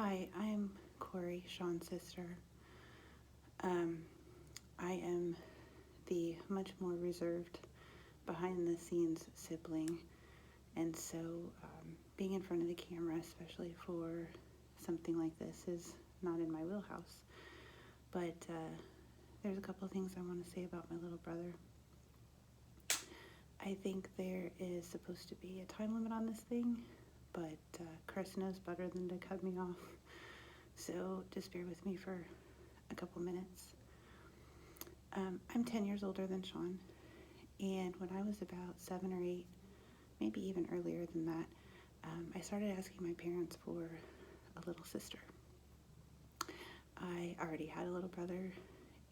Hi, I'm Cori, Sean's sister. I am the much more reserved, behind the scenes sibling, and so being in front of the camera, especially for something like this, is not in my wheelhouse. But there's a couple of things I want to say about my little brother. I think there is supposed to be a time limit on this thing, but Chris knows better than to cut me off. So just bear with me for a couple minutes. I'm 10 years older than Sean, and when I was about 7 or 8, maybe even earlier than that, I started asking my parents for a little sister. I already had a little brother,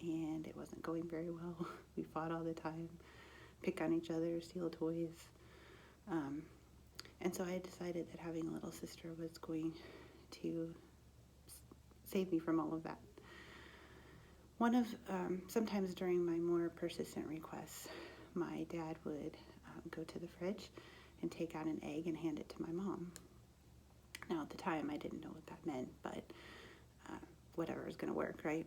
and it wasn't going very well. We fought all the time, pick on each other, steal toys. And so I decided that having a little sister was going to save me from all of that. Sometimes during my more persistent requests, my dad would go to the fridge and take out an egg and hand it to my mom. Now, at the time, I didn't know what that meant, but whatever is going to work, right?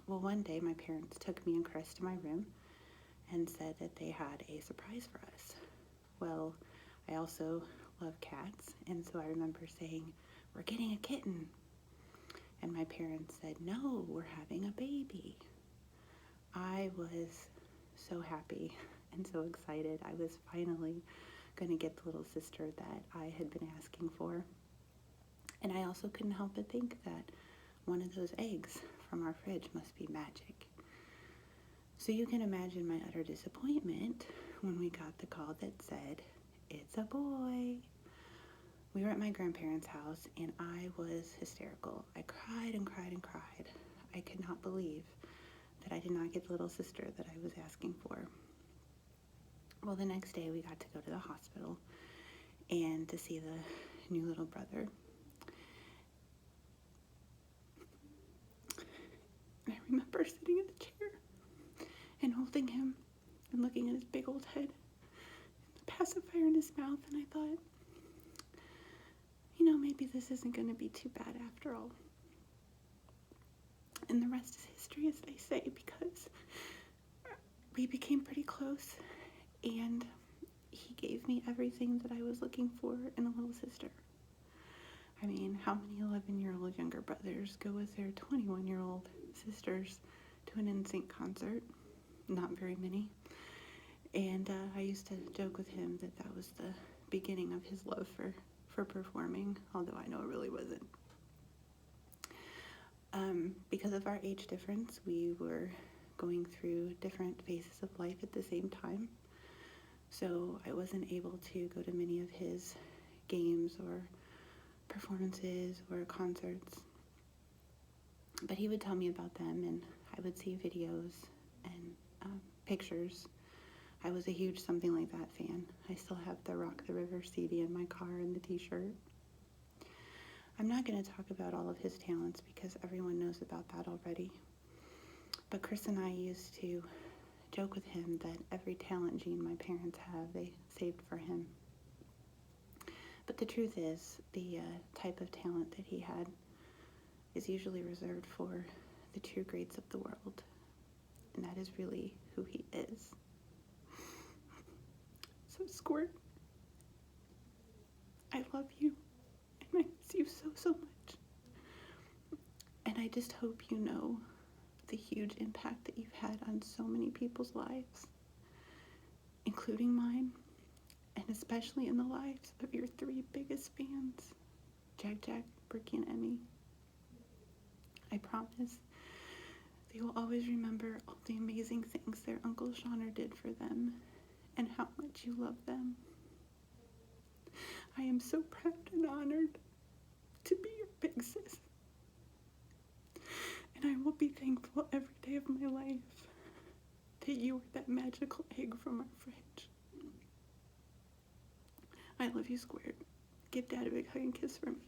Well, one day, my parents took me and Chris to my room and said that they had a surprise for us. Well, I also love cats, and so I remember saying, "We're getting a kitten." And my parents said, "No, we're having a baby." I was so happy and so excited. I was finally going to get the little sister that I had been asking for. And I also couldn't help but think that one of those eggs from our fridge must be magic. So you can imagine my utter disappointment when we got the call that said, "It's a boy." We were at my grandparents' house, and I was hysterical. I cried and cried and cried. I could not believe that I did not get the little sister that I was asking for. Well, the next day we got to go to the hospital and to see the new little brother. And I remember sitting in the chair and holding him and looking at his big old head and the pacifier in his mouth, and I thought, maybe this isn't going to be too bad after all. And the rest is history, as they say, because we became pretty close, and he gave me everything that I was looking for in a little sister. I mean, how many 11-year-old younger brothers go with their 21-year-old sisters to an NSYNC concert? Not very many. And I used to joke with him that was the beginning of his love for performing, although I know it really wasn't. Because of our age difference, we were going through different phases of life at the same time. So I wasn't able to go to many of his games or performances or concerts. But he would tell me about them, and I would see videos and pictures. I was a huge Something Like That fan. I still have the Rock the River CD in my car and the t-shirt. I'm not going to talk about all of his talents because everyone knows about that already. But Chris and I used to joke with him that every talent gene my parents have, they saved for him. But the truth is, the type of talent that he had is usually reserved for the true greats of the world. And that is really who he is. So, Squirt, I love you, and I miss you so, so much. And I just hope you know the huge impact that you've had on so many people's lives, including mine, and especially in the lives of your 3 biggest fans, Jack, Bricky, and Emmy. I promise they will always remember all the amazing things their Uncle Seaner did for them and how much you love them. I am so proud and honored to be your big sis. And I will be thankful every day of my life that you were that magical egg from our fridge. I love you, Squared. Give Dad a big hug and kiss for me.